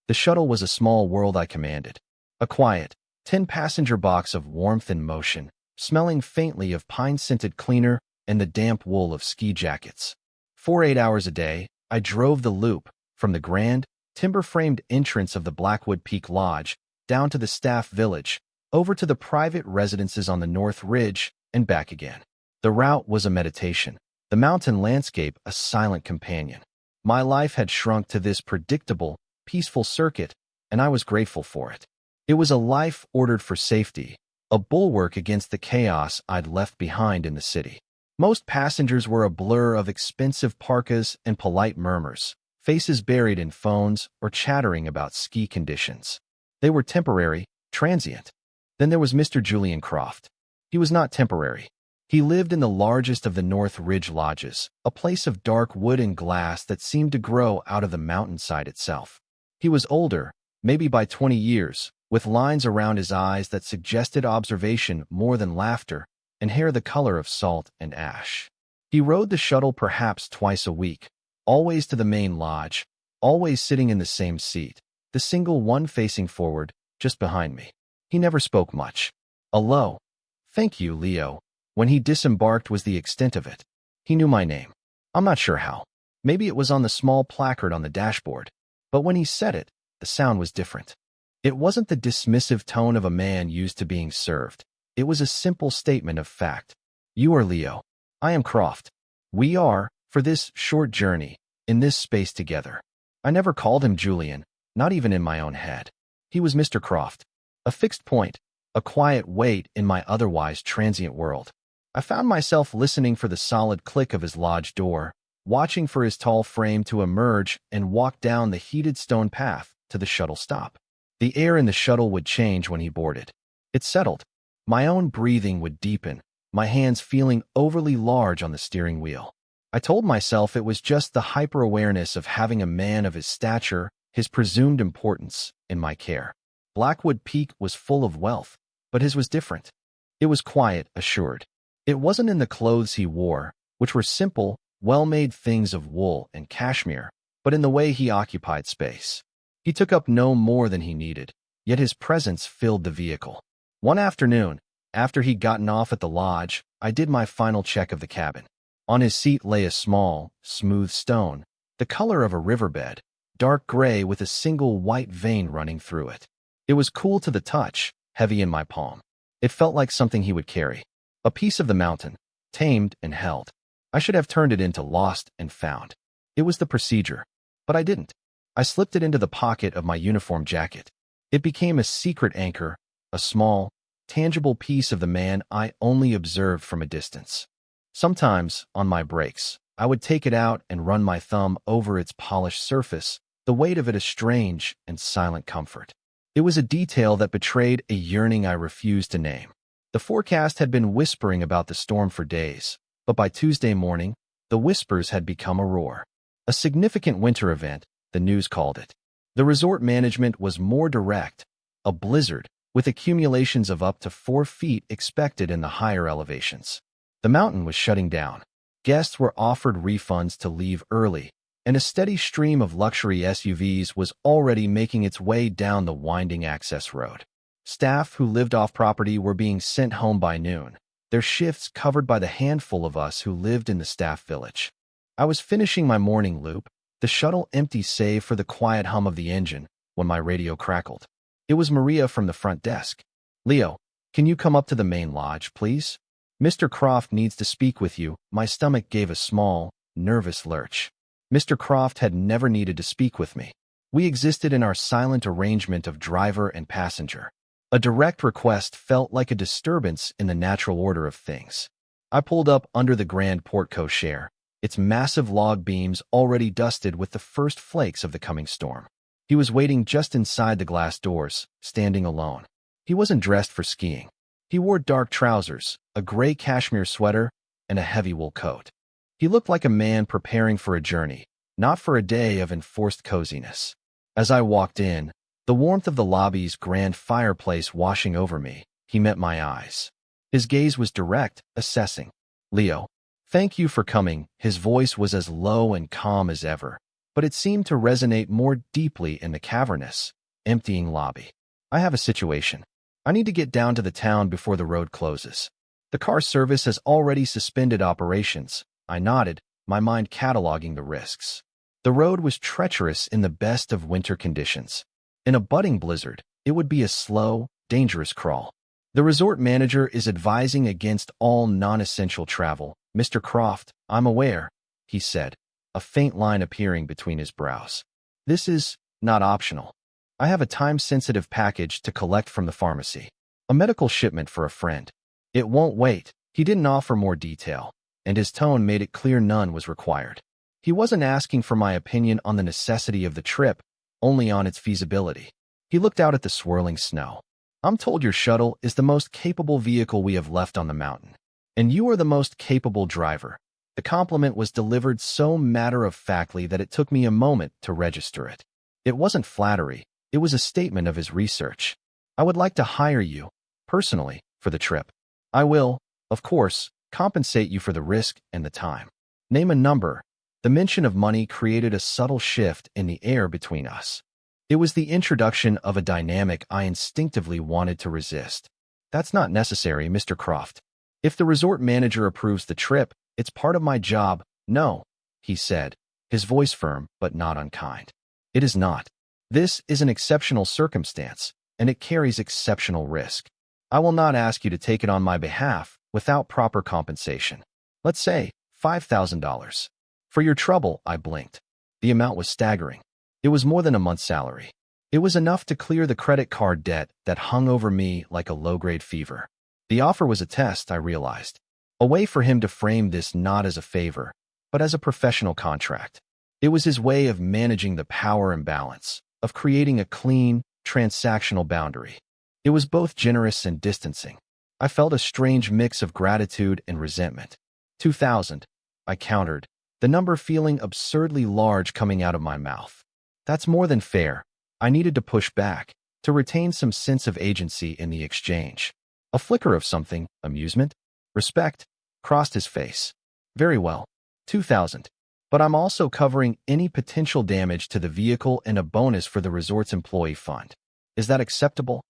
The shuttle was a small world I commanded. A quiet, 10-passenger box of warmth and motion, smelling faintly of pine-scented cleaner and the damp wool of ski jackets. For 8 hours a day, I drove the loop, from the grand, timber-framed entrance of the Blackwood Peak Lodge, down to the staff village, over to the private residences on the North Ridge, and back again. The route was a meditation, the mountain landscape a silent companion. My life had shrunk to this predictable, peaceful circuit, and I was grateful for it. It was a life ordered for safety, a bulwark against the chaos I'd left behind in the city. Most passengers were a blur of expensive parkas and polite murmurs, faces buried in phones or chattering about ski conditions. They were temporary, transient. Then there was Mr. Julian Croft. He was not temporary. He lived in the largest of the North Ridge lodges, a place of dark wood and glass that seemed to grow out of the mountainside itself. He was older, maybe by 20 years, with lines around his eyes that suggested observation more than laughter, and hair the color of salt and ash. He rode the shuttle perhaps twice a week, always to the main lodge, always sitting in the same seat, the single one facing forward, just behind me. He never spoke much. A low, "Thank you, Leo," when he disembarked was the extent of it. He knew my name. I'm not sure how. Maybe it was on the small placard on the dashboard. But when he said it, the sound was different. It wasn't the dismissive tone of a man used to being served. It was a simple statement of fact. You are Leo. I am Croft. We are, for this short journey, in this space together. I never called him Julian, not even in my own head. He was Mr. Croft. A fixed point, a quiet weight in my otherwise transient world. I found myself listening for the solid click of his lodge door, watching for his tall frame to emerge and walk down the heated stone path to the shuttle stop. The air in the shuttle would change when he boarded. It settled. My own breathing would deepen, my hands feeling overly large on the steering wheel. I told myself it was just the hyper-awareness of having a man of his stature, his presumed importance, in my care. Blackwood Peak was full of wealth, but his was different. It was quiet, assured. It wasn't in the clothes he wore, which were simple, well-made things of wool and cashmere, but in the way he occupied space. He took up no more than he needed, yet his presence filled the vehicle. One afternoon, after he'd gotten off at the lodge, I did my final check of the cabin. On his seat lay a small, smooth stone, the color of a riverbed, dark gray with a single white vein running through it. It was cool to the touch, heavy in my palm. It felt like something he would carry. A piece of the mountain, tamed and held. I should have turned it into lost and found. It was the procedure, but I didn't. I slipped it into the pocket of my uniform jacket. It became a secret anchor, a small, tangible piece of the man I only observed from a distance. Sometimes, on my breaks, I would take it out and run my thumb over its polished surface, the weight of it a strange and silent comfort. It was a detail that betrayed a yearning I refused to name. The forecast had been whispering about the storm for days, but by Tuesday morning, the whispers had become a roar. A significant winter event, the news called it. The resort management was more direct, a blizzard, with accumulations of up to 4 feet expected in the higher elevations. The mountain was shutting down. Guests were offered refunds to leave early, and a steady stream of luxury SUVs was already making its way down the winding access road. Staff who lived off-property were being sent home by noon, their shifts covered by the handful of us who lived in the staff village. I was finishing my morning loop, the shuttle empty save for the quiet hum of the engine, when my radio crackled. It was Maria from the front desk. "Leo, can you come up to the main lodge, please? Mr. Croft needs to speak with you." My stomach gave a small, nervous lurch. Mr. Croft had never needed to speak with me. We existed in our silent arrangement of driver and passenger. A direct request felt like a disturbance in the natural order of things. I pulled up under the grand porte-cochere, its massive log beams already dusted with the first flakes of the coming storm. He was waiting just inside the glass doors, standing alone. He wasn't dressed for skiing. He wore dark trousers, a gray cashmere sweater, and a heavy wool coat. He looked like a man preparing for a journey, not for a day of enforced coziness. As I walked in, the warmth of the lobby's grand fireplace washing over me, he met my eyes. His gaze was direct, assessing. "Leo, thank you for coming." His voice was as low and calm as ever, but it seemed to resonate more deeply in the cavernous, emptying lobby. I have a situation. I need to get down to the town before the road closes. The car service has already suspended operations. I nodded, my mind cataloging the risks. The road was treacherous in the best of winter conditions. In a budding blizzard, it would be a slow, dangerous crawl. The resort manager is advising against all non-essential travel. Mr. Croft, I'm aware, he said, a faint line appearing between his brows. This is not optional. I have a time-sensitive package to collect from the pharmacy. A medical shipment for a friend. It won't wait. He didn't offer more detail, and his tone made it clear none was required. He wasn't asking for my opinion on the necessity of the trip, only on its feasibility. He looked out at the swirling snow. I'm told your shuttle is the most capable vehicle we have left on the mountain, and you are the most capable driver. The compliment was delivered so matter-of-factly that it took me a moment to register it. It wasn't flattery. It was a statement of his research. I would like to hire you, personally, for the trip. I will, of course, compensate you for the risk and the time. Name a number. The mention of money created a subtle shift in the air between us. It was the introduction of a dynamic I instinctively wanted to resist. That's not necessary, Mr. Croft. If the resort manager approves the trip, it's part of my job. No, he said, his voice firm but not unkind. It is not. This is an exceptional circumstance, and it carries exceptional risk. I will not ask you to take it on my behalf without proper compensation. Let's say $5,000. For your trouble, I blinked. The amount was staggering. It was more than a month's salary. It was enough to clear the credit card debt that hung over me like a low-grade fever. The offer was a test, I realized. A way for him to frame this not as a favor, but as a professional contract. It was his way of managing the power imbalance, of creating a clean, transactional boundary. It was both generous and distancing. I felt a strange mix of gratitude and resentment. 2,000, I countered, the number feeling absurdly large coming out of my mouth. That's more than fair. I needed to push back, to retain some sense of agency in the exchange. A flicker of something, amusement, respect, crossed his face. Very well, 2,000. But I'm also covering any potential damage to the vehicle and a bonus for the resort's employee fund. Is that acceptable?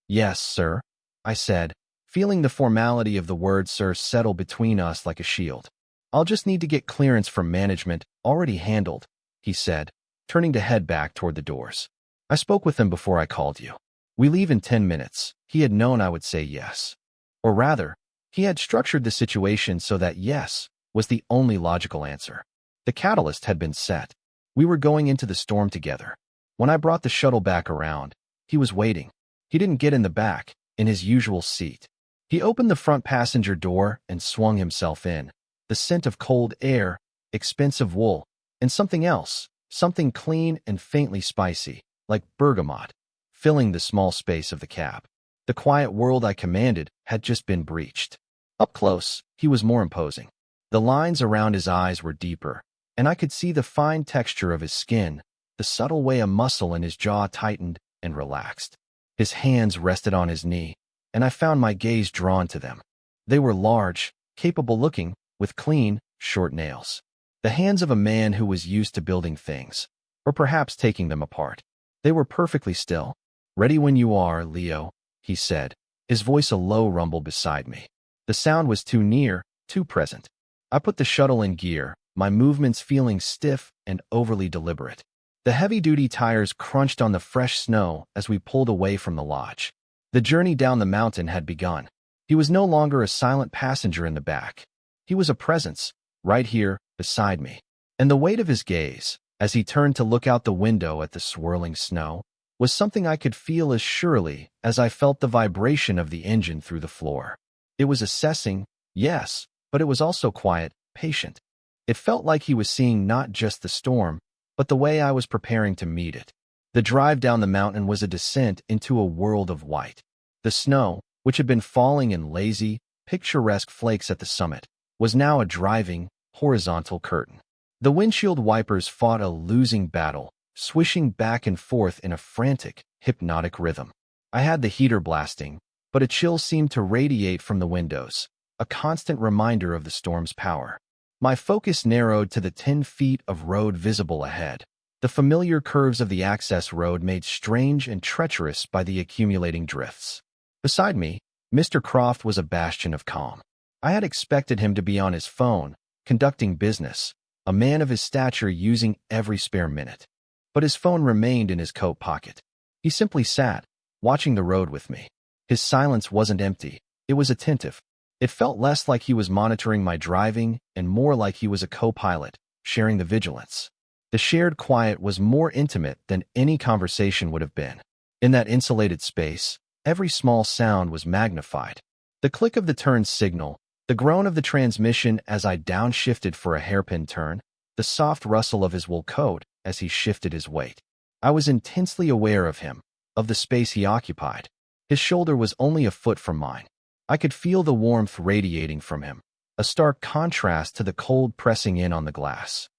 Yes, sir, I said, feeling the formality of the word sir settle between us like a shield. I'll just need to get clearance from management, already handled, he said, turning to head back toward the doors. I spoke with him before I called you. We leave in 10 minutes. He had known I would say yes. Or rather, he had structured the situation so that yes was the only logical answer. The catalyst had been set. We were going into the storm together. When I brought the shuttle back around, he was waiting. He didn't get in the back, in his usual seat. He opened the front passenger door and swung himself in. The scent of cold air, expensive wool, and something else, something clean and faintly spicy, like bergamot, filling the small space of the cab. The quiet world I commanded had just been breached. Up close, he was more imposing. The lines around his eyes were deeper, and I could see the fine texture of his skin, the subtle way a muscle in his jaw tightened and relaxed. His hands rested on his knee, and I found my gaze drawn to them. They were large, capable-looking, with clean, short nails. The hands of a man who was used to building things, or perhaps taking them apart. They were perfectly still. Ready when you are, Leo, he said, his voice a low rumble beside me. The sound was too near, too present. I put the shuttle in gear, my movements feeling stiff and overly deliberate. The heavy-duty tires crunched on the fresh snow as we pulled away from the lodge. The journey down the mountain had begun. He was no longer a silent passenger in the back. He was a presence, right here, beside me. And the weight of his gaze, as he turned to look out the window at the swirling snow, was something I could feel as surely as I felt the vibration of the engine through the floor. It was assessing, yes, but it was also quiet, patient. It felt like he was seeing not just the storm, but the way I was preparing to meet it. The drive down the mountain was a descent into a world of white. The snow, which had been falling in lazy, picturesque flakes at the summit, was now a driving, horizontal curtain. The windshield wipers fought a losing battle, swishing back and forth in a frantic, hypnotic rhythm. I had the heater blasting, but a chill seemed to radiate from the windows, a constant reminder of the storm's power. My focus narrowed to the 10 feet of road visible ahead. The familiar curves of the access road made strange and treacherous by the accumulating drifts. Beside me, Mr. Croft was a bastion of calm. I had expected him to be on his phone, conducting business, a man of his stature using every spare minute. But his phone remained in his coat pocket. He simply sat, watching the road with me. His silence wasn't empty, it was attentive. It felt less like he was monitoring my driving and more like he was a co-pilot, sharing the vigilance. The shared quiet was more intimate than any conversation would have been. In that insulated space, every small sound was magnified. The click of the turn signal, the groan of the transmission as I downshifted for a hairpin turn, the soft rustle of his wool coat as he shifted his weight. I was intensely aware of him, of the space he occupied. His shoulder was only a foot from mine. I could feel the warmth radiating from him, a stark contrast to the cold pressing in on the glass.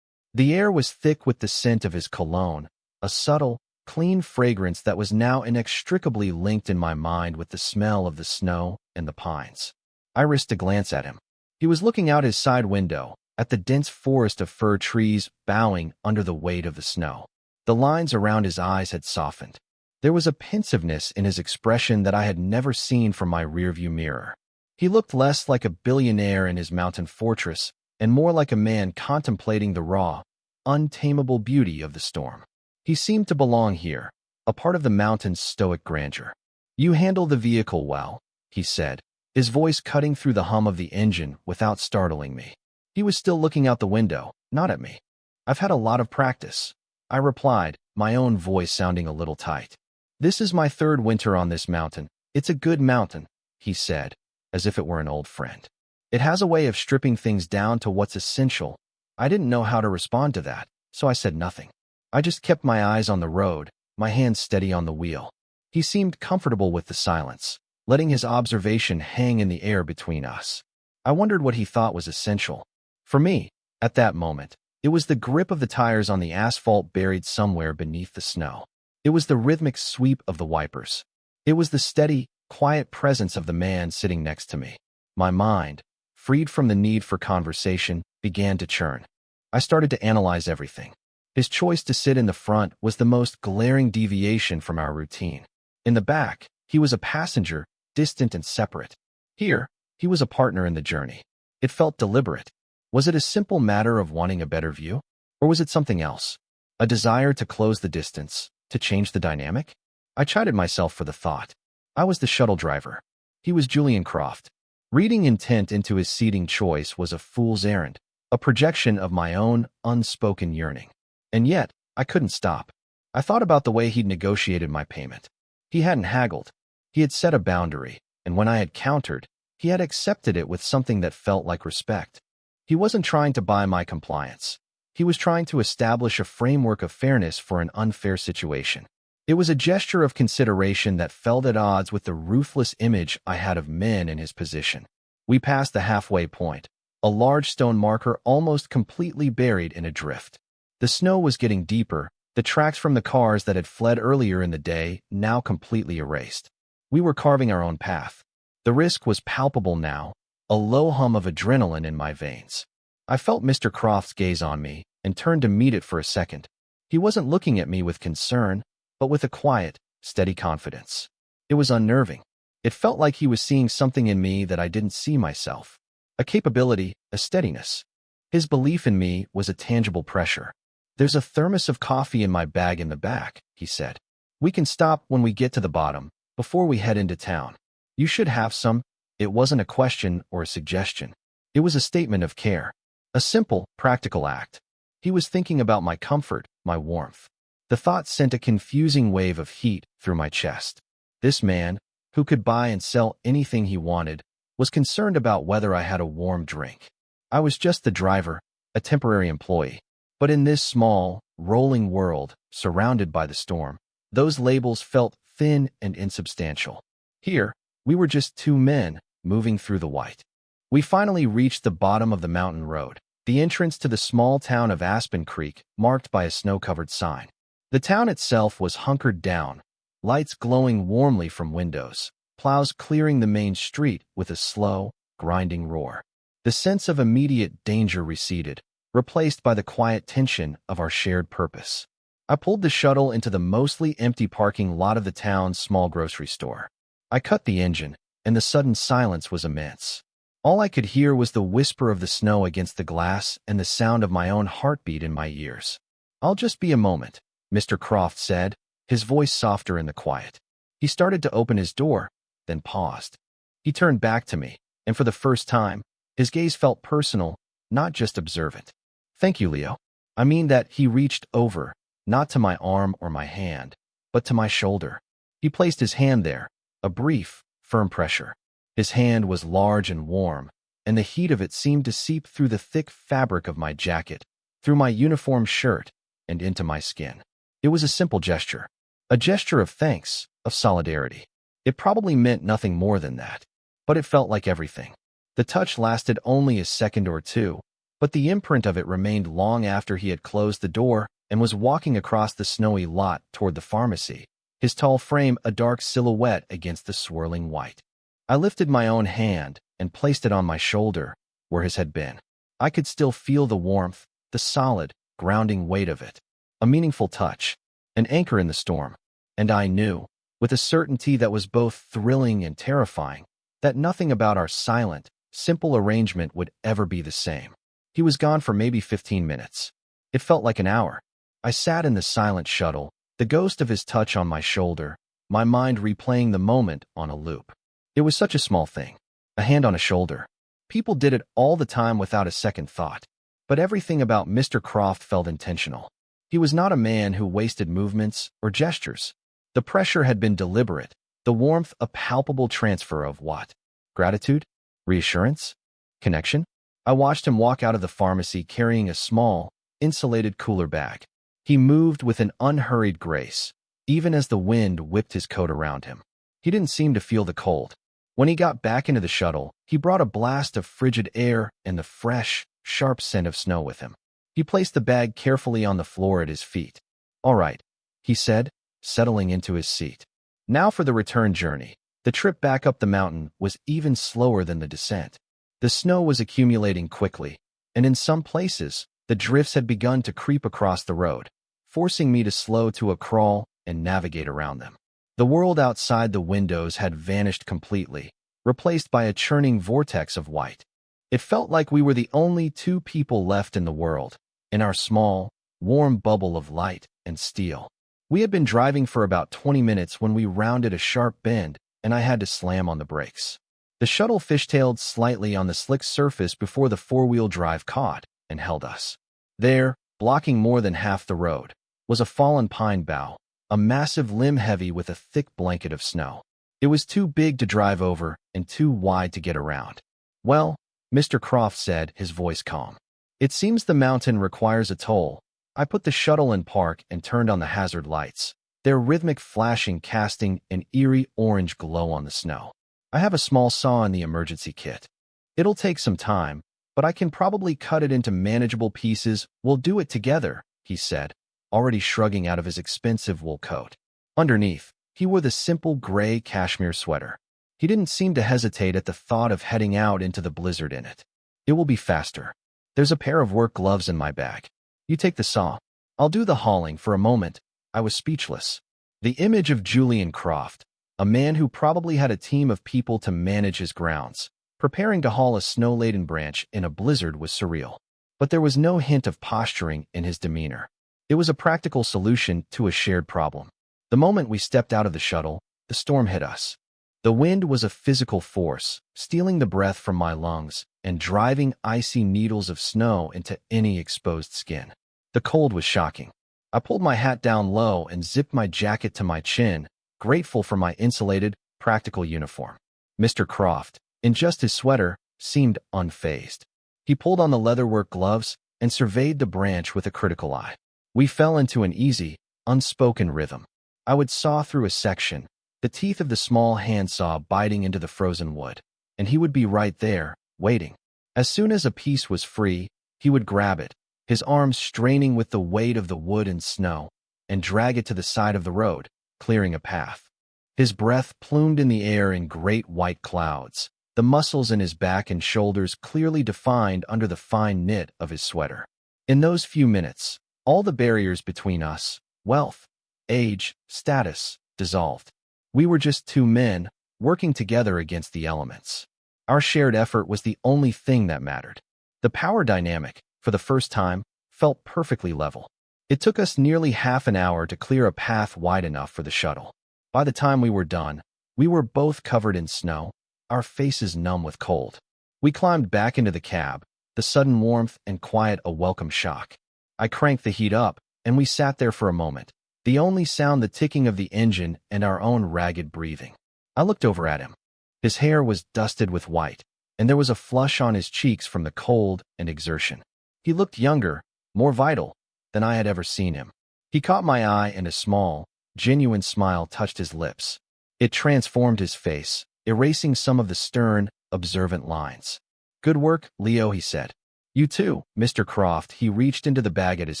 The air was thick with the scent of his cologne, a subtle, clean fragrance that was now inextricably linked in my mind with the smell of the snow and the pines. I risked a glance at him. He was looking out his side window, at the dense forest of fir trees bowing under the weight of the snow. The lines around his eyes had softened. There was a pensiveness in his expression that I had never seen from my rearview mirror. He looked less like a billionaire in his mountain fortress and more like a man contemplating the raw, untamable beauty of the storm. He seemed to belong here, a part of the mountain's stoic grandeur. "You handle the vehicle well," he said, his voice cutting through the hum of the engine without startling me. He was still looking out the window, not at me. "I've had a lot of practice," I replied, my own voice sounding a little tight. "This is my third winter on this mountain. It's a good mountain," he said, as if it were an old friend. "It has a way of stripping things down to what's essential." I didn't know how to respond to that, so I said nothing. I just kept my eyes on the road, my hands steady on the wheel. He seemed comfortable with the silence, letting his observation hang in the air between us. I wondered what he thought was essential. For me, at that moment, it was the grip of the tires on the asphalt buried somewhere beneath the snow. It was the rhythmic sweep of the wipers. It was the steady, quiet presence of the man sitting next to me. My mind, freed from the need for conversation, began to churn. I started to analyze everything. His choice to sit in the front was the most glaring deviation from our routine. In the back, he was a passenger, distant and separate. Here, he was a partner in the journey. It felt deliberate. Was it a simple matter of wanting a better view? Or was it something else? A desire to close the distance? To change the dynamic? I chided myself for the thought. I was the shuttle driver. He was Julian Croft. Reading intent into his seating choice was a fool's errand, a projection of my own unspoken yearning. And yet, I couldn't stop. I thought about the way he'd negotiated my payment. He hadn't haggled. He had set a boundary, and when I had countered, he had accepted it with something that felt like respect. He wasn't trying to buy my compliance. He was trying to establish a framework of fairness for an unfair situation. It was a gesture of consideration that felt at odds with the ruthless image I had of men in his position. We passed the halfway point, a large stone marker almost completely buried in a drift. The snow was getting deeper, the tracks from the cars that had fled earlier in the day now completely erased. We were carving our own path. The risk was palpable now, a low hum of adrenaline in my veins. I felt Mr. Croft's gaze on me and turned to meet it for a second. He wasn't looking at me with concern, but with a quiet, steady confidence. It was unnerving. It felt like he was seeing something in me that I didn't see myself. A capability, a steadiness. His belief in me was a tangible pressure. "There's a thermos of coffee in my bag in the back," he said. "We can stop when we get to the bottom, before we head into town. You should have some." It wasn't a question or a suggestion. It was a statement of care. A simple, practical act. He was thinking about my comfort, my warmth. The thought sent a confusing wave of heat through my chest. This man, who could buy and sell anything he wanted, was concerned about whether I had a warm drink. I was just the driver, a temporary employee. But in this small, rolling world, surrounded by the storm, those labels felt thin and insubstantial. Here, we were just two men, moving through the white. We finally reached the bottom of the mountain road, the entrance to the small town of Aspen Creek, marked by a snow-covered sign. The town itself was hunkered down, lights glowing warmly from windows, plows clearing the main street with a slow, grinding roar. The sense of immediate danger receded, replaced by the quiet tension of our shared purpose. I pulled the shuttle into the mostly empty parking lot of the town's small grocery store. I cut the engine, and the sudden silence was immense. All I could hear was the whisper of the snow against the glass and the sound of my own heartbeat in my ears. "I'll just be a moment," Mr. Croft said, his voice softer in the quiet. He started to open his door, then paused. He turned back to me, and for the first time, his gaze felt personal, not just observant. "Thank you, Leo." I mean that he reached over, not to my arm or my hand, but to my shoulder. He placed his hand there, a brief, firm pressure. His hand was large and warm, and the heat of it seemed to seep through the thick fabric of my jacket, through my uniform shirt, and into my skin. It was a simple gesture. A gesture of thanks, of solidarity. It probably meant nothing more than that, but it felt like everything. The touch lasted only a second or two, but the imprint of it remained long after he had closed the door and was walking across the snowy lot toward the pharmacy, his tall frame a dark silhouette against the swirling white. I lifted my own hand and placed it on my shoulder, where his had been. I could still feel the warmth, the solid, grounding weight of it. A meaningful touch, an anchor in the storm. And I knew, with a certainty that was both thrilling and terrifying, that nothing about our silent, simple arrangement would ever be the same. He was gone for maybe 15 minutes. It felt like an hour. I sat in the silent shuttle, the ghost of his touch on my shoulder, my mind replaying the moment on a loop. It was such a small thing. A hand on a shoulder. People did it all the time without a second thought. But everything about Mr. Croft felt intentional. He was not a man who wasted movements or gestures. The pressure had been deliberate, the warmth a palpable transfer of what? Gratitude? Reassurance? Connection? I watched him walk out of the pharmacy carrying a small, insulated cooler bag. He moved with an unhurried grace, even as the wind whipped his coat around him. He didn't seem to feel the cold. When he got back into the shuttle, he brought a blast of frigid air and the fresh, sharp scent of snow with him. He placed the bag carefully on the floor at his feet. "All right," he said, settling into his seat. Now for the return journey. The trip back up the mountain was even slower than the descent. The snow was accumulating quickly, and in some places, the drifts had begun to creep across the road, forcing me to slow to a crawl and navigate around them. The world outside the windows had vanished completely, replaced by a churning vortex of white. It felt like we were the only two people left in the world, in our small, warm bubble of light and steel. We had been driving for about 20 minutes when we rounded a sharp bend, and I had to slam on the brakes. The shuttle fishtailed slightly on the slick surface before the four-wheel drive caught and held us. There, blocking more than half the road, was a fallen pine bough, a massive limb heavy with a thick blanket of snow. It was too big to drive over and too wide to get around. "Well," Mr. Croft said, his voice calm. "It seems the mountain requires a toll." I put the shuttle in park and turned on the hazard lights, their rhythmic flashing casting an eerie orange glow on the snow. "I have a small saw in the emergency kit. It'll take some time, but I can probably cut it into manageable pieces. We'll do it together," he said, already shrugging out of his expensive wool coat. Underneath, he wore the simple gray cashmere sweater. He didn't seem to hesitate at the thought of heading out into the blizzard in it. "It will be faster. There's a pair of work gloves in my bag. You take the saw. I'll do the hauling." For a moment, I was speechless. The image of Julian Croft, a man who probably had a team of people to manage his grounds, preparing to haul a snow-laden branch in a blizzard, was surreal. But there was no hint of posturing in his demeanor. It was a practical solution to a shared problem. The moment we stepped out of the shuttle, the storm hit us. The wind was a physical force, stealing the breath from my lungs and driving icy needles of snow into any exposed skin. The cold was shocking. I pulled my hat down low and zipped my jacket to my chin, grateful for my insulated, practical uniform. Mr. Croft, in just his sweater, seemed unfazed. He pulled on the leatherwork gloves and surveyed the branch with a critical eye. We fell into an easy, unspoken rhythm. I would saw through a section, the teeth of the small handsaw biting into the frozen wood, and he would be right there, waiting. As soon as a piece was free, he would grab it, his arms straining with the weight of the wood and snow, and drag it to the side of the road, clearing a path. His breath plumed in the air in great white clouds, the muscles in his back and shoulders clearly defined under the fine knit of his sweater. In those few minutes, all the barriers between us, Wealth, age, status, dissolved. We were just two men, working together against the elements. Our shared effort was the only thing that mattered. The power dynamic, for the first time, felt perfectly level. It took us nearly half an hour to clear a path wide enough for the shuttle. By the time we were done, we were both covered in snow, our faces numb with cold. We climbed back into the cab, the sudden warmth and quiet a welcome shock. I cranked the heat up, and we sat there for a moment, the only sound the ticking of the engine and our own ragged breathing. I looked over at him. His hair was dusted with white, and there was a flush on his cheeks from the cold and exertion. He looked younger, more vital, than I had ever seen him. He caught my eye, and a small, genuine smile touched his lips. It transformed his face, erasing some of the stern, observant lines. "Good work, Leo," he said. "You too, Mr. Croft." He reached into the bag at his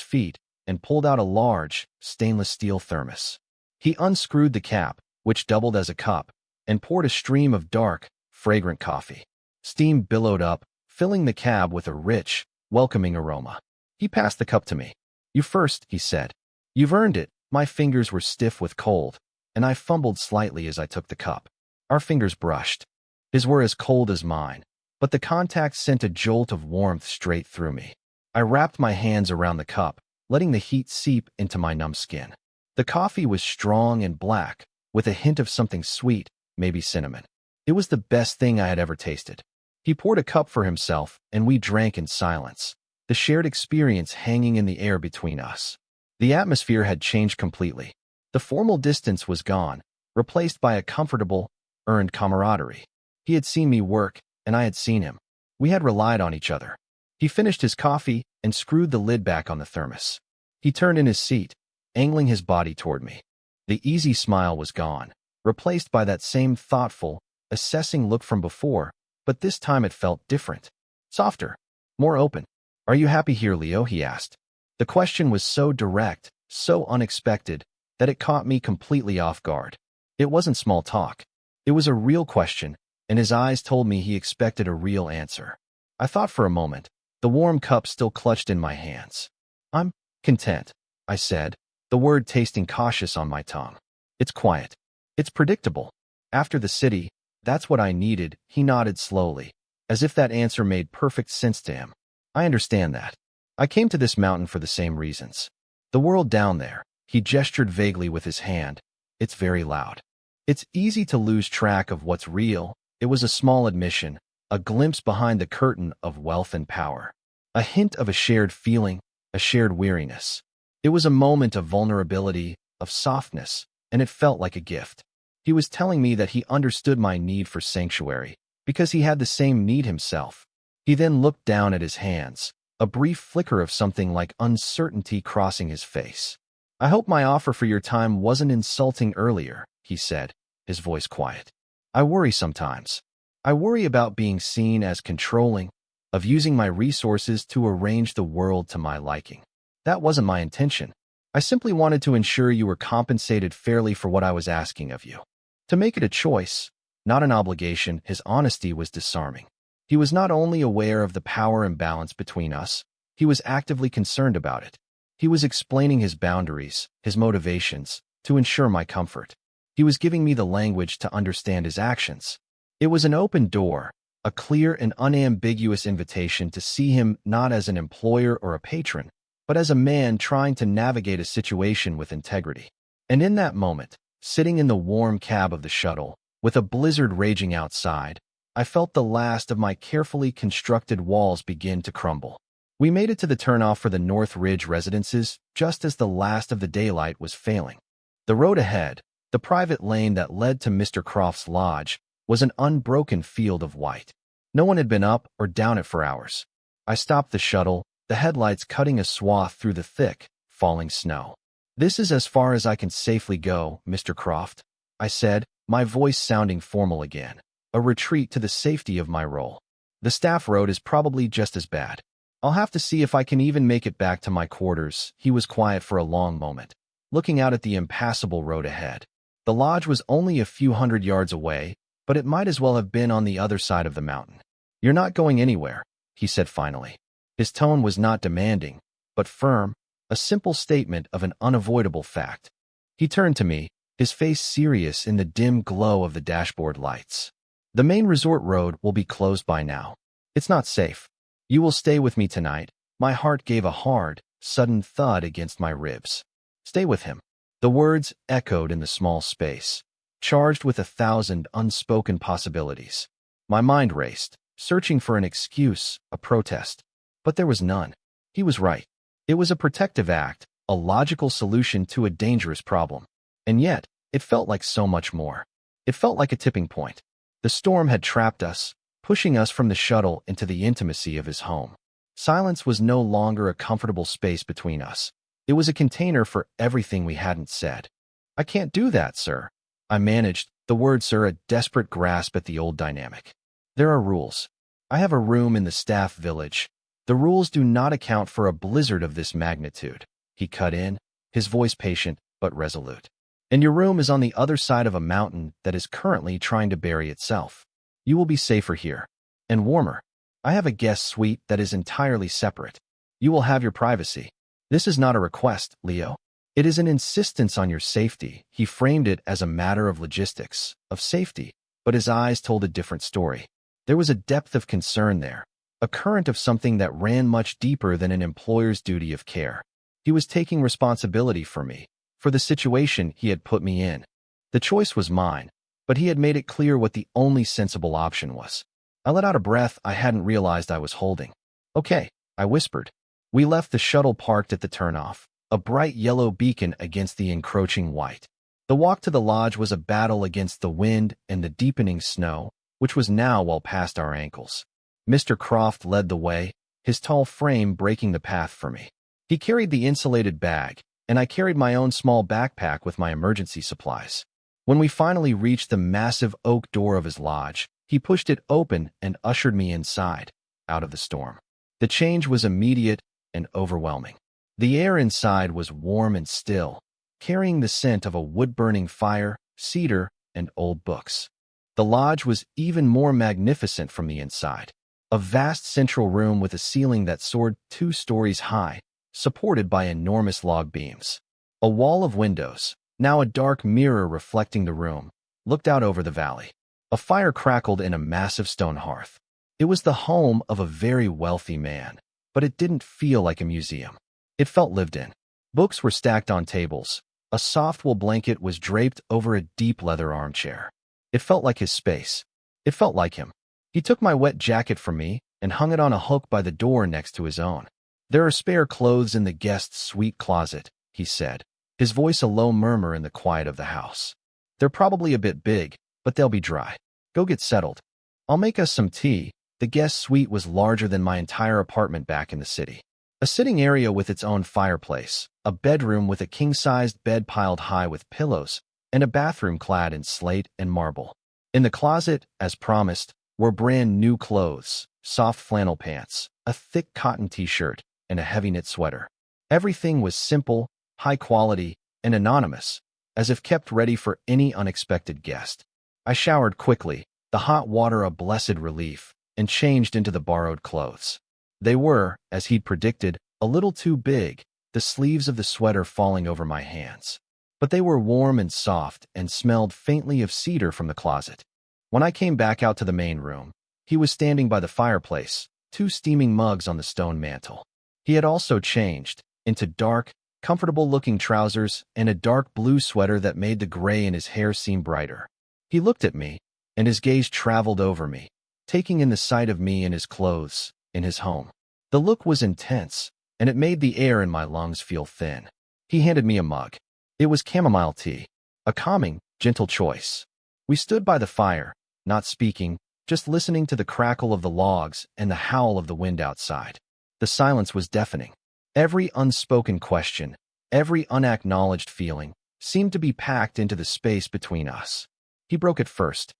feet and pulled out a large, stainless steel thermos. He unscrewed the cap, which doubled as a cup, and poured a stream of dark, fragrant coffee. Steam billowed up, filling the cab with a rich, welcoming aroma. He passed the cup to me. "You first," he said. "You've earned it." My fingers were stiff with cold, and I fumbled slightly as I took the cup. Our fingers brushed. His were as cold as mine, but the contact sent a jolt of warmth straight through me. I wrapped my hands around the cup, letting the heat seep into my numb skin. The coffee was strong and black, with a hint of something sweet, maybe cinnamon. It was the best thing I had ever tasted. He poured a cup for himself, and we drank in silence, the shared experience hanging in the air between us. The atmosphere had changed completely. The formal distance was gone, replaced by a comfortable, earned camaraderie. He had seen me work, and I had seen him. We had relied on each other. He finished his coffee and screwed the lid back on the thermos. He turned in his seat, angling his body toward me. The easy smile was gone, replaced by that same thoughtful, assessing look from before, but this time it felt different. Softer, more open. "Are you happy here, Leo?" he asked. The question was so direct, so unexpected, that it caught me completely off guard. It wasn't small talk. It was a real question, and his eyes told me he expected a real answer. I thought for a moment, the warm cup still clutched in my hands. "I'm content," I said, the word tasting cautious on my tongue. "It's quiet. It's predictable. After the city, that's what I needed." He nodded slowly, as if that answer made perfect sense to him. "I understand that. I came to this mountain for the same reasons. The world down there," he gestured vaguely with his hand, "it's very loud. It's easy to lose track of what's real." It was a small admission, a glimpse behind the curtain of wealth and power. A hint of a shared feeling, a shared weariness. It was a moment of vulnerability, of softness, and it felt like a gift. He was telling me that he understood my need for sanctuary, because he had the same need himself. He then looked down at his hands, a brief flicker of something like uncertainty crossing his face. "I hope my offer for your time wasn't insulting earlier," he said, his voice quiet. "I worry sometimes. I worry about being seen as controlling, of using my resources to arrange the world to my liking. That wasn't my intention. I simply wanted to ensure you were compensated fairly for what I was asking of you. To make it a choice, not an obligation." His honesty was disarming. He was not only aware of the power imbalance between us, he was actively concerned about it. He was explaining his boundaries, his motivations, to ensure my comfort. He was giving me the language to understand his actions. It was an open door, a clear and unambiguous invitation to see him not as an employer or a patron, but as a man trying to navigate a situation with integrity. And in that moment, sitting in the warm cab of the shuttle, with a blizzard raging outside, I felt the last of my carefully constructed walls begin to crumble. We made it to the turnoff for the North Ridge residences just as the last of the daylight was failing. The road ahead, the private lane that led to Mr. Croft's lodge, was an unbroken field of white. No one had been up or down it for hours. I stopped the shuttle, the headlights cutting a swath through the thick, falling snow. "This is as far as I can safely go, Mr. Croft," I said, my voice sounding formal again. "A retreat to the safety of my role. The staff road is probably just as bad. I'll have to see if I can even make it back to my quarters." He was quiet for a long moment, looking out at the impassable road ahead. The lodge was only a few hundred yards away, but it might as well have been on the other side of the mountain. "You're not going anywhere," he said finally. His tone was not demanding, but firm, a simple statement of an unavoidable fact. He turned to me, his face serious in the dim glow of the dashboard lights. The main resort road will be closed by now. It's not safe. You will stay with me tonight. My heart gave a hard, sudden thud against my ribs. Stay with him. The words echoed in the small space, charged with 1,000 unspoken possibilities. My mind raced, searching for an excuse, a protest. But there was none. He was right. It was a protective act, a logical solution to a dangerous problem. And yet, it felt like so much more. It felt like a tipping point. The storm had trapped us, pushing us from the shuttle into the intimacy of his home. Silence was no longer a comfortable space between us. It was a container for everything we hadn't said. I can't do that, sir. I managed, the word sir a desperate grasp at the old dynamic. There are rules. I have a room in the staff village. The rules do not account for a blizzard of this magnitude. He cut in, his voice patient but resolute. And your room is on the other side of a mountain that is currently trying to bury itself. You will be safer here. And warmer. I have a guest suite that is entirely separate. You will have your privacy. This is not a request, Leo. It is an insistence on your safety. He framed it as a matter of logistics, of safety, but his eyes told a different story. There was a depth of concern there, a current of something that ran much deeper than an employer's duty of care. He was taking responsibility for me, for the situation he had put me in. The choice was mine, but he had made it clear what the only sensible option was. I let out a breath I hadn't realized I was holding. Okay, I whispered. We left the shuttle parked at the turnoff, a bright yellow beacon against the encroaching white. The walk to the lodge was a battle against the wind and the deepening snow, which was now well past our ankles. Mr. Croft led the way, his tall frame breaking the path for me. He carried the insulated bag, and I carried my own small backpack with my emergency supplies. When we finally reached the massive oak door of his lodge, he pushed it open and ushered me inside, out of the storm. The change was immediate and overwhelming. The air inside was warm and still, carrying the scent of a wood-burning fire, cedar, and old books. The lodge was even more magnificent from the inside. A vast central room with a ceiling that soared 2 stories high, supported by enormous log beams. A wall of windows, now a dark mirror reflecting the room, looked out over the valley. A fire crackled in a massive stone hearth. It was the home of a very wealthy man, but it didn't feel like a museum. It felt lived in. Books were stacked on tables. A soft wool blanket was draped over a deep leather armchair. It felt like his space. It felt like him. He took my wet jacket from me and hung it on a hook by the door next to his own. There are spare clothes in the guest's suite closet, he said, his voice a low murmur in the quiet of the house. They're probably a bit big, but they'll be dry. Go get settled. I'll make us some tea. The guest suite was larger than my entire apartment back in the city. A sitting area with its own fireplace, a bedroom with a king-sized bed piled high with pillows, and a bathroom clad in slate and marble. In the closet, as promised, were brand new clothes, soft flannel pants, a thick cotton t-shirt, and a heavy knit sweater. Everything was simple, high quality, and anonymous, as if kept ready for any unexpected guest. I showered quickly, the hot water a blessed relief, and changed into the borrowed clothes. They were, as he'd predicted, a little too big, the sleeves of the sweater falling over my hands. But they were warm and soft and smelled faintly of cedar from the closet. When I came back out to the main room, he was standing by the fireplace, 2 steaming mugs on the stone mantel. He had also changed into dark, comfortable-looking trousers and a dark blue sweater that made the gray in his hair seem brighter. He looked at me, and his gaze traveled over me, taking in the sight of me in his clothes, in his home. The look was intense, and it made the air in my lungs feel thin. He handed me a mug. It was chamomile tea, a calming, gentle choice. We stood by the fire, not speaking, just listening to the crackle of the logs and the howl of the wind outside. The silence was deafening. Every unspoken question, every unacknowledged feeling, seemed to be packed into the space between us. He broke it first.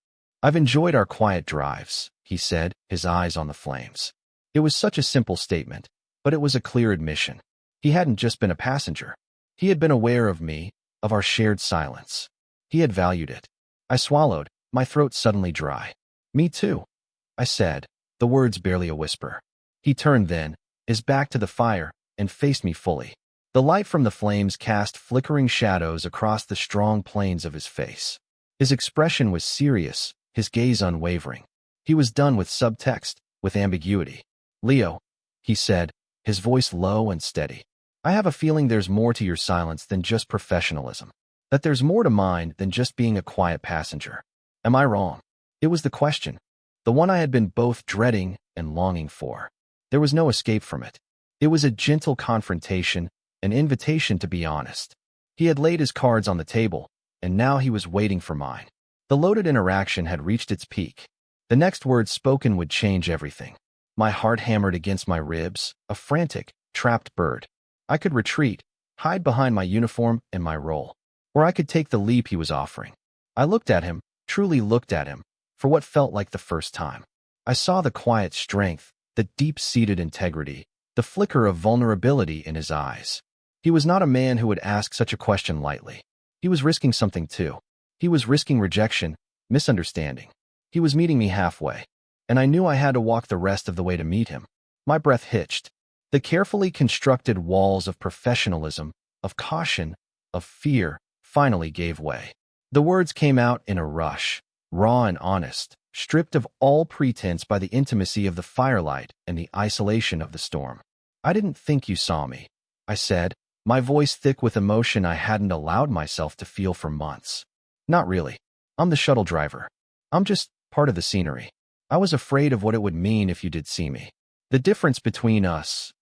I've enjoyed our quiet drives, he said, his eyes on the flames. It was such a simple statement, but it was a clear admission. He hadn't just been a passenger. He had been aware of me, of our shared silence. He had valued it. I swallowed, my throat suddenly dry. Me too, I said, the words barely a whisper. He turned then, his back to the fire, and faced me fully. The light from the flames cast flickering shadows across the strong planes of his face. His expression was serious, his gaze unwavering. He was done with subtext, with ambiguity. "Leo," he said, his voice low and steady. "I have a feeling there's more to your silence than just professionalism. That there's more to mine than just being a quiet passenger. Am I wrong?" It was the question, the one I had been both dreading and longing for. There was no escape from it. It was a gentle confrontation, an invitation to be honest. He had laid his cards on the table, and now he was waiting for mine. The loaded interaction had reached its peak. The next words spoken would change everything. My heart hammered against my ribs, a frantic, trapped bird. I could retreat, hide behind my uniform and my role, or I could take the leap he was offering. I looked at him, truly looked at him, for what felt like the first time. I saw the quiet strength, the deep-seated integrity, the flicker of vulnerability in his eyes. He was not a man who would ask such a question lightly. He was risking something too. He was risking rejection, misunderstanding. He was meeting me halfway, and I knew I had to walk the rest of the way to meet him. My breath hitched. The carefully constructed walls of professionalism, of caution, of fear, finally gave way. The words came out in a rush, raw and honest, stripped of all pretense by the intimacy of the firelight and the isolation of the storm. "I didn't think you saw me," I said, my voice thick with emotion I hadn't allowed myself to feel for months. "Not really. I'm the shuttle driver. I'm just part of the scenery. I was afraid of what it would mean if you did see me. The difference between us,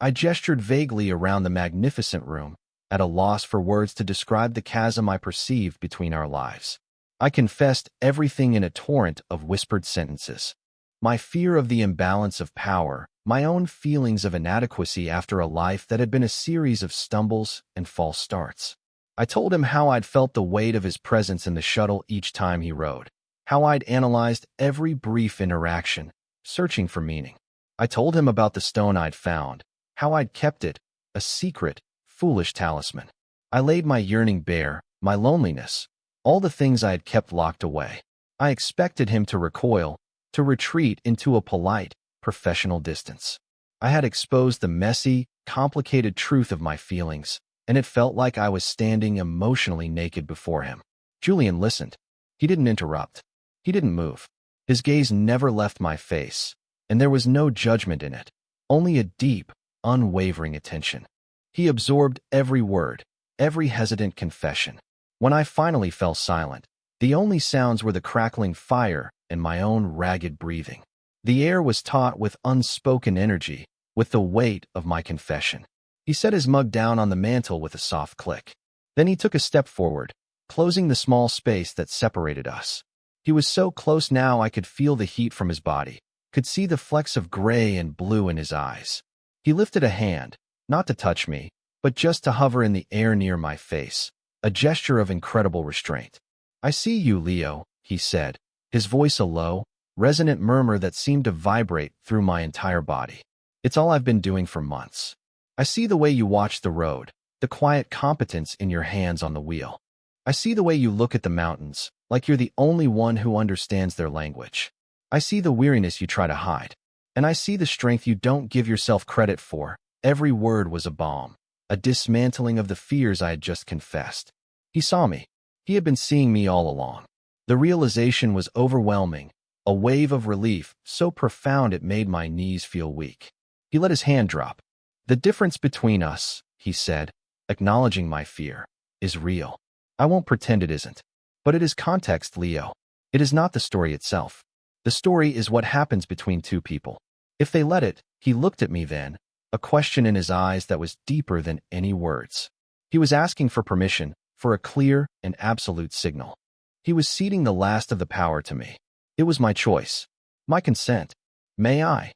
I gestured vaguely around the magnificent room, at a loss for words to describe the chasm I perceived between our lives. I confessed everything in a torrent of whispered sentences. My fear of the imbalance of power, my own feelings of inadequacy after a life that had been a series of stumbles and false starts. I told him how I'd felt the weight of his presence in the shuttle each time he rode, how I'd analyzed every brief interaction, searching for meaning. I told him about the stone I'd found, how I'd kept it, a secret, foolish talisman. I laid my yearning bare, my loneliness, all the things I had kept locked away. I expected him to recoil, to retreat into a polite, professional distance. I had exposed the messy, complicated truth of my feelings, and it felt like I was standing emotionally naked before him. Julian listened. He didn't interrupt. He didn't move. His gaze never left my face, and there was no judgment in it, only a deep, unwavering attention. He absorbed every word, every hesitant confession. When I finally fell silent, the only sounds were the crackling fire and my own ragged breathing. The air was taut with unspoken energy, with the weight of my confession. He set his mug down on the mantel with a soft click. Then he took a step forward, closing the small space that separated us. He was so close now I could feel the heat from his body, could see the flecks of gray and blue in his eyes. He lifted a hand, not to touch me, but just to hover in the air near my face, a gesture of incredible restraint. "I see you, Leo," he said, his voice a low, resonant murmur that seemed to vibrate through my entire body. "It's all I've been doing for months. I see the way you watch the road, the quiet competence in your hands on the wheel. I see the way you look at the mountains, like you're the only one who understands their language. I see the weariness you try to hide, and I see the strength you don't give yourself credit for." Every word was a balm, a dismantling of the fears I had just confessed. He saw me. He had been seeing me all along. The realization was overwhelming, a wave of relief so profound it made my knees feel weak. He let his hand drop. "The difference between us," he said, acknowledging my fear, "is real. I won't pretend it isn't. But it is context, Leo. It is not the story itself. The story is what happens between two people. If they let it." He looked at me then, a question in his eyes that was deeper than any words. He was asking for permission, for a clear and absolute signal. He was ceding the last of the power to me. It was my choice, my consent. "May I?"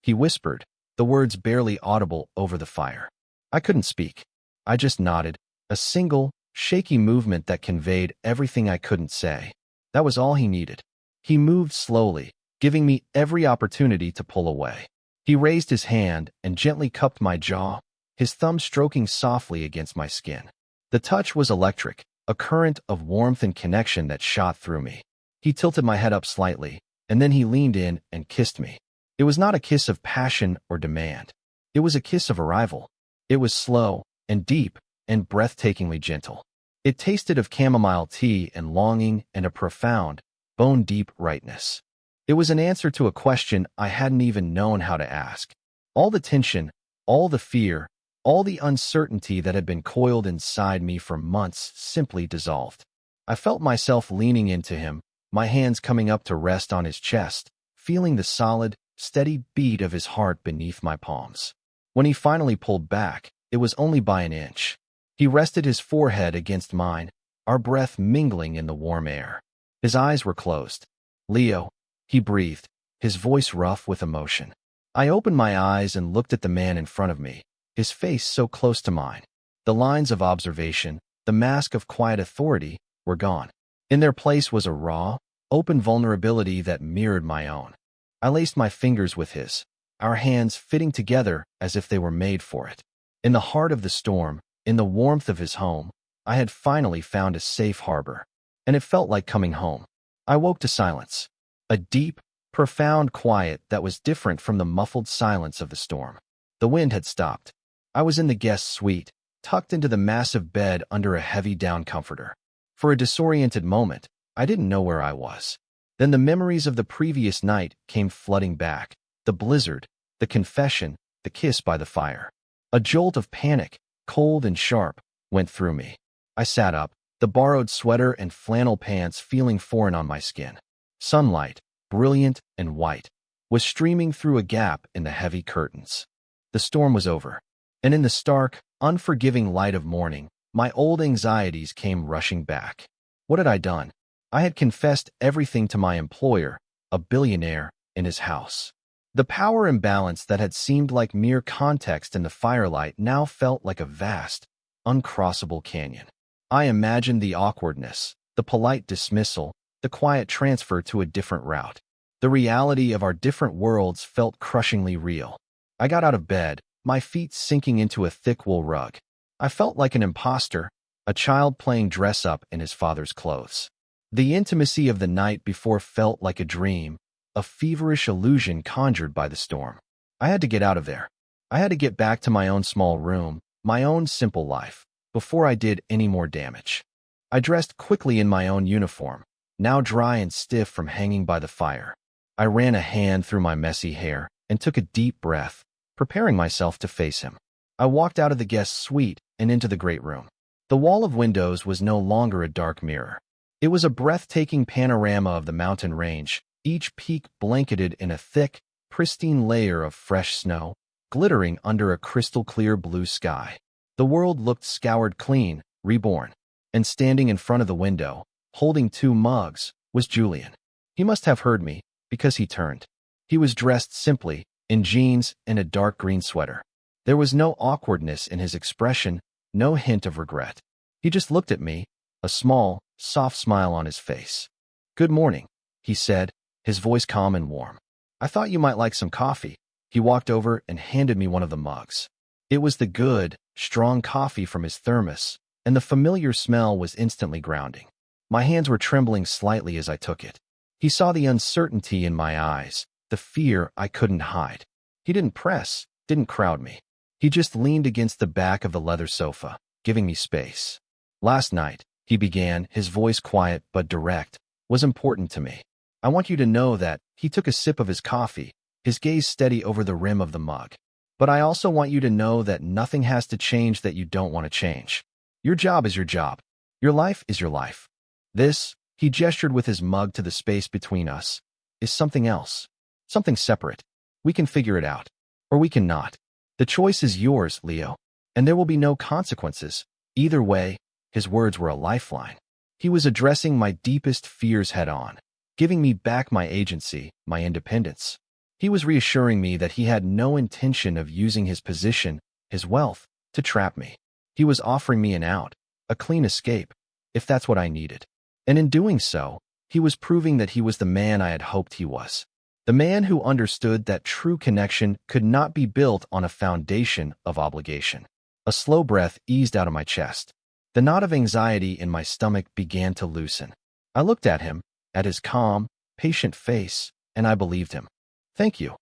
he whispered, the words barely audible over the fire. I couldn't speak. I just nodded, a single, shaky movement that conveyed everything I couldn't say. That was all he needed. He moved slowly, giving me every opportunity to pull away. He raised his hand and gently cupped my jaw, his thumb stroking softly against my skin. The touch was electric, a current of warmth and connection that shot through me. He tilted my head up slightly, and then he leaned in and kissed me. It was not a kiss of passion or demand. It was a kiss of arrival. It was slow, and deep, and breathtakingly gentle. It tasted of chamomile tea and longing and a profound, bone-deep rightness. It was an answer to a question I hadn't even known how to ask. All the tension, all the fear, all the uncertainty that had been coiled inside me for months simply dissolved. I felt myself leaning into him, my hands coming up to rest on his chest, feeling the solid, steady beat of his heart beneath my palms. When he finally pulled back, it was only by an inch. He rested his forehead against mine, our breath mingling in the warm air. His eyes were closed. "Leo," he breathed, his voice rough with emotion. I opened my eyes and looked at the man in front of me, his face so close to mine. The lines of observation, the mask of quiet authority, were gone. In their place was a raw, open vulnerability that mirrored my own. I laced my fingers with his, our hands fitting together as if they were made for it. In the heart of the storm, in the warmth of his home, I had finally found a safe harbor, and it felt like coming home. I woke to silence, a deep, profound quiet that was different from the muffled silence of the storm. The wind had stopped. I was in the guest suite, tucked into the massive bed under a heavy down comforter. For a disoriented moment, I didn't know where I was. Then the memories of the previous night came flooding back. The blizzard, the confession, the kiss by the fire. A jolt of panic, cold and sharp, went through me. I sat up, the borrowed sweater and flannel pants feeling foreign on my skin. Sunlight, brilliant and white, was streaming through a gap in the heavy curtains. The storm was over, and in the stark, unforgiving light of morning, my old anxieties came rushing back. What had I done? I had confessed everything to my employer, a billionaire, in his house. The power imbalance that had seemed like mere context in the firelight now felt like a vast, uncrossable canyon. I imagined the awkwardness, the polite dismissal, the quiet transfer to a different route. The reality of our different worlds felt crushingly real. I got out of bed, my feet sinking into a thick wool rug. I felt like an imposter, a child playing dress-up in his father's clothes. The intimacy of the night before felt like a dream, a feverish illusion conjured by the storm. I had to get out of there. I had to get back to my own small room, my own simple life, before I did any more damage. I dressed quickly in my own uniform, now dry and stiff from hanging by the fire. I ran a hand through my messy hair and took a deep breath, preparing myself to face him. I walked out of the guest suite and into the great room. The wall of windows was no longer a dark mirror. It was a breathtaking panorama of the mountain range, each peak blanketed in a thick, pristine layer of fresh snow, glittering under a crystal-clear blue sky. The world looked scoured clean, reborn. And standing in front of the window, holding 2 mugs, was Julian. He must have heard me, because he turned. He was dressed simply, in jeans and a dark green sweater. There was no awkwardness in his expression, no hint of regret. He just looked at me, a small, soft smile on his face. "Good morning," he said, his voice calm and warm. "I thought you might like some coffee." He walked over and handed me one of the mugs. It was the good, strong coffee from his thermos, and the familiar smell was instantly grounding. My hands were trembling slightly as I took it. He saw the uncertainty in my eyes, the fear I couldn't hide. He didn't press, didn't crowd me. He just leaned against the back of the leather sofa, giving me space. "Last night," he began, his voice quiet but direct, "was important to me. I want you to know that." He took a sip of his coffee, his gaze steady over the rim of the mug. "But I also want you to know that nothing has to change that you don't want to change. Your job is your job. Your life is your life. This," he gestured with his mug to the space between us, "is something else. Something separate. We can figure it out. Or we can not. The choice is yours, Leo. And there will be no consequences. Either way." His words were a lifeline. He was addressing my deepest fears head-on, giving me back my agency, my independence. He was reassuring me that he had no intention of using his position, his wealth, to trap me. He was offering me an out, a clean escape, if that's what I needed. And in doing so, he was proving that he was the man I had hoped he was. The man who understood that true connection could not be built on a foundation of obligation. A slow breath eased out of my chest. The knot of anxiety in my stomach began to loosen. I looked at him, at his calm, patient face, and I believed him. "Thank you,"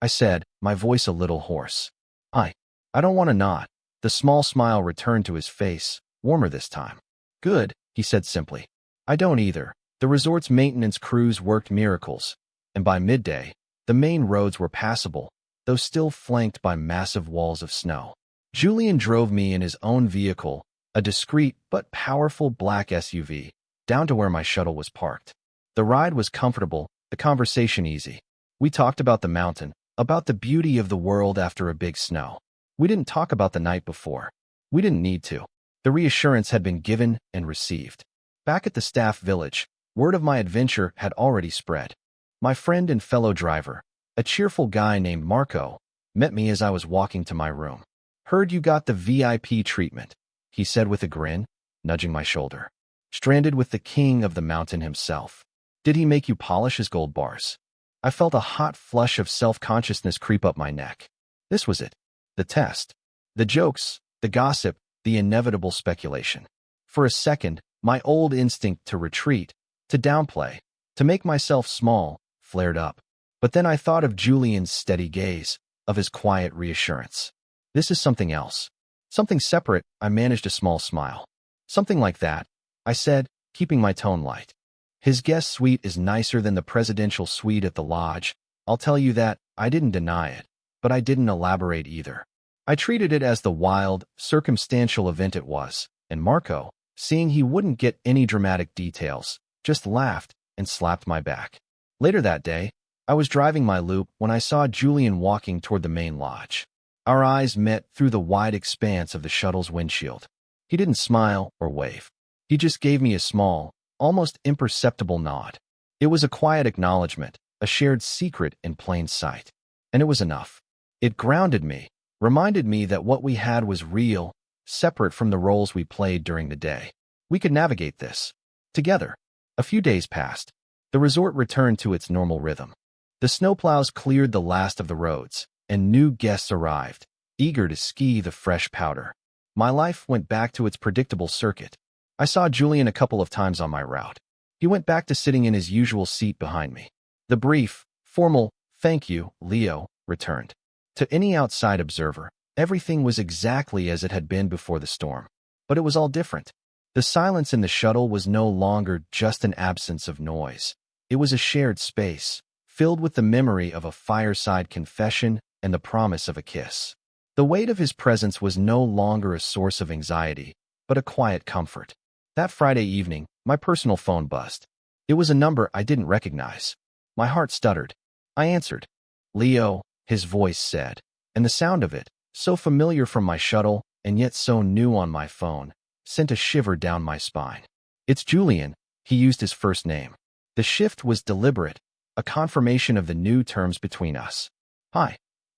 I said, my voice a little hoarse. I don't want to not. The small smile returned to his face, warmer this time. Good, he said simply. I don't either. The resort's maintenance crews worked miracles, and by midday, the main roads were passable, though still flanked by massive walls of snow. Julian drove me in his own vehicle, a discreet but powerful black SUV, down to where my shuttle was parked. The ride was comfortable, the conversation easy. We talked about the mountain, about the beauty of the world after a big snow. We didn't talk about the night before. We didn't need to. The reassurance had been given and received. Back at the staff village, word of my adventure had already spread. My friend and fellow driver, a cheerful guy named Marco, met me as I was walking to my room. Heard you got the VIP treatment, he said with a grin, nudging my shoulder. Stranded with the king of the mountain himself. Did he make you polish his gold bars? I felt a hot flush of self-consciousness creep up my neck. This was it. The test. The jokes, the gossip, the inevitable speculation. For a second, my old instinct to retreat, to downplay, to make myself small, flared up. But then I thought of Julian's steady gaze, of his quiet reassurance. This is something else. Something separate. I managed a small smile. Something like that, I said, keeping my tone light. His guest suite is nicer than the presidential suite at the lodge. I'll tell you that. I didn't deny it, but I didn't elaborate either. I treated it as the wild, circumstantial event it was, and Marco, seeing he wouldn't get any dramatic details, just laughed and slapped my back. Later that day, I was driving my loop when I saw Julian walking toward the main lodge. Our eyes met through the wide expanse of the shuttle's windshield. He didn't smile or wave. He just gave me a small, almost imperceptible nod. It was a quiet acknowledgement, a shared secret in plain sight. And it was enough. It grounded me, reminded me that what we had was real, separate from the roles we played during the day. We could navigate this together. A few days passed. The resort returned to its normal rhythm. The snowplows cleared the last of the roads, and new guests arrived, eager to ski the fresh powder. My life went back to its predictable circuit. I saw Julian a couple of times on my route. He went back to sitting in his usual seat behind me. The brief, formal, "Thank you, Leo," returned. To any outside observer, everything was exactly as it had been before the storm. But it was all different. The silence in the shuttle was no longer just an absence of noise. It was a shared space, filled with the memory of a fireside confession and the promise of a kiss. The weight of his presence was no longer a source of anxiety, but a quiet comfort. That Friday evening, my personal phone buzzed. It was a number I didn't recognize. My heart stuttered. I answered. "Leo," his voice said, and the sound of it, so familiar from my shuttle and yet so new on my phone, sent a shiver down my spine. "It's Julian," he used his first name. The shift was deliberate, a confirmation of the new terms between us. "Hi,"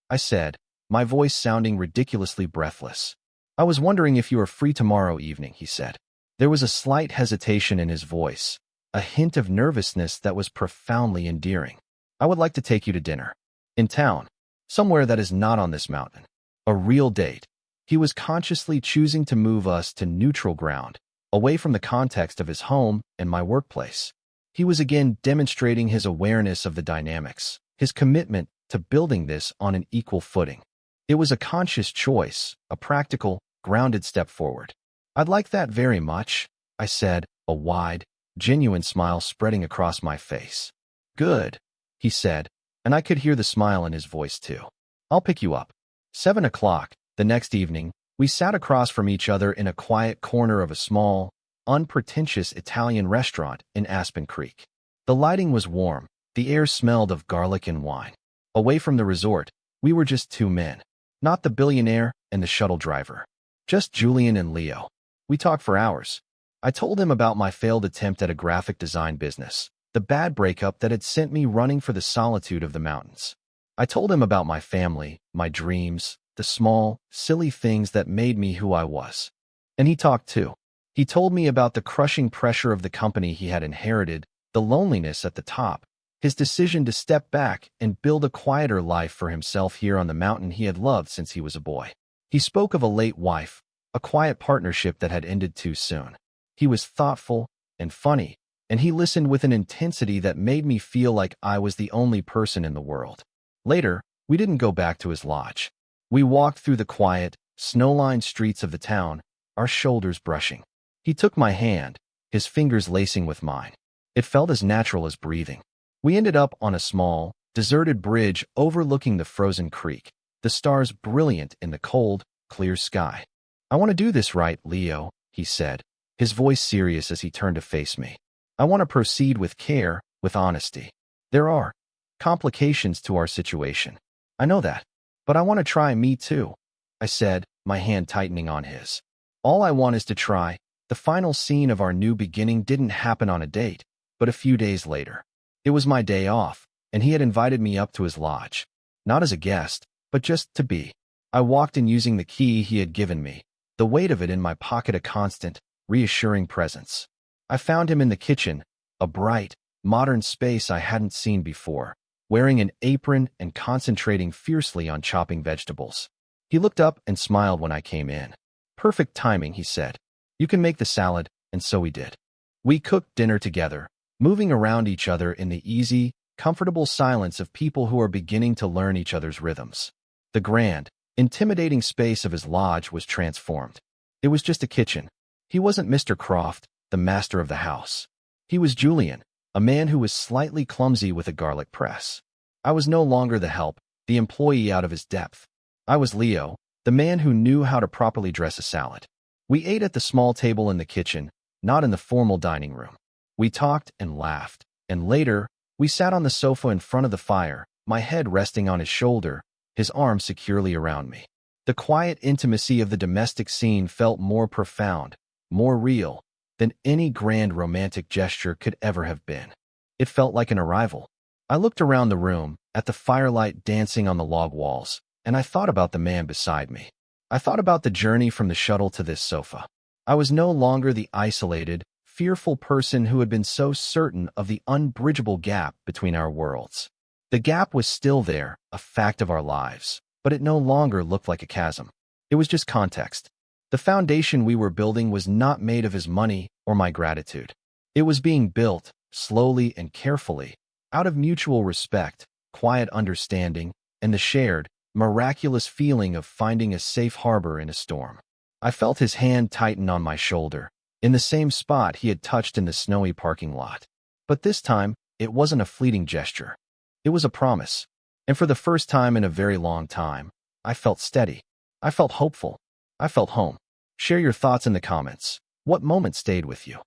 I said, my voice sounding ridiculously breathless. "I was wondering if you were free tomorrow evening," he said. There was a slight hesitation in his voice, a hint of nervousness that was profoundly endearing. "I would like to take you to dinner. In town. Somewhere that is not on this mountain. A real date." He was consciously choosing to move us to neutral ground, away from the context of his home and my workplace. He was again demonstrating his awareness of the dynamics, his commitment to building this on an equal footing. It was a conscious choice, a practical, grounded step forward. "I'd like that very much," I said, a wide, genuine smile spreading across my face. "Good," he said, and I could hear the smile in his voice too. "I'll pick you up." 7 o'clock, the next evening, we sat across from each other in a quiet corner of a small, unpretentious Italian restaurant in Aspen Creek. The lighting was warm, the air smelled of garlic and wine. Away from the resort, we were just two men. Not the billionaire and the shuttle driver. Just Julian and Leo. We talked for hours. I told him about my failed attempt at a graphic design business, the bad breakup that had sent me running for the solitude of the mountains. I told him about my family, my dreams, the small, silly things that made me who I was. And he talked too. He told me about the crushing pressure of the company he had inherited, the loneliness at the top, his decision to step back and build a quieter life for himself here on the mountain he had loved since he was a boy. He spoke of a late wife, a quiet partnership that had ended too soon. He was thoughtful and funny, and he listened with an intensity that made me feel like I was the only person in the world. Later, we didn't go back to his lodge. We walked through the quiet, snow-lined streets of the town, our shoulders brushing. He took my hand, his fingers lacing with mine. It felt as natural as breathing. We ended up on a small, deserted bridge overlooking the frozen creek, the stars brilliant in the cold, clear sky. "I want to do this right, Leo," he said, his voice serious as he turned to face me. "I want to proceed with care, with honesty. There are complications to our situation. I know that. But I want to try me too," I said, my hand tightening on his. "All I want is to try." The final scene of our new beginning didn't happen on a date, but a few days later. It was my day off, and he had invited me up to his lodge. Not as a guest, but just to be. I walked in using the key he had given me, the weight of it in my pocket a constant, reassuring presence. I found him in the kitchen, a bright, modern space I hadn't seen before, wearing an apron and concentrating fiercely on chopping vegetables. He looked up and smiled when I came in. "Perfect timing," he said. "You can make the salad," and so we did. We cooked dinner together, moving around each other in the easy, comfortable silence of people who are beginning to learn each other's rhythms. The grand, intimidating space of his lodge was transformed. It was just a kitchen. He wasn't Mr. Croft, the master of the house. He was Julian, a man who was slightly clumsy with a garlic press. I was no longer the help, the employee out of his depth. I was Leo, the man who knew how to properly dress a salad. We ate at the small table in the kitchen, not in the formal dining room. We talked and laughed, and later, we sat on the sofa in front of the fire, my head resting on his shoulder, his arm securely around me. The quiet intimacy of the domestic scene felt more profound, more real, than any grand romantic gesture could ever have been. It felt like an arrival. I looked around the room, at the firelight dancing on the log walls, and I thought about the man beside me. I thought about the journey from the shuttle to this sofa. I was no longer the isolated, fearful person who had been so certain of the unbridgeable gap between our worlds. The gap was still there, a fact of our lives, but it no longer looked like a chasm. It was just context. The foundation we were building was not made of his money or my gratitude. It was being built, slowly and carefully, out of mutual respect, quiet understanding, and the shared, miraculous feeling of finding a safe harbor in a storm. I felt his hand tighten on my shoulder, in the same spot he had touched in the snowy parking lot. But this time, it wasn't a fleeting gesture. It was a promise. And for the first time in a very long time, I felt steady. I felt hopeful. I felt home. Share your thoughts in the comments. What moment stayed with you?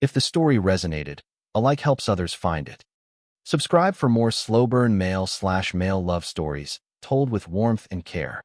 If the story resonated, a like helps others find it. Subscribe for more slow burn male/male love stories told with warmth and care.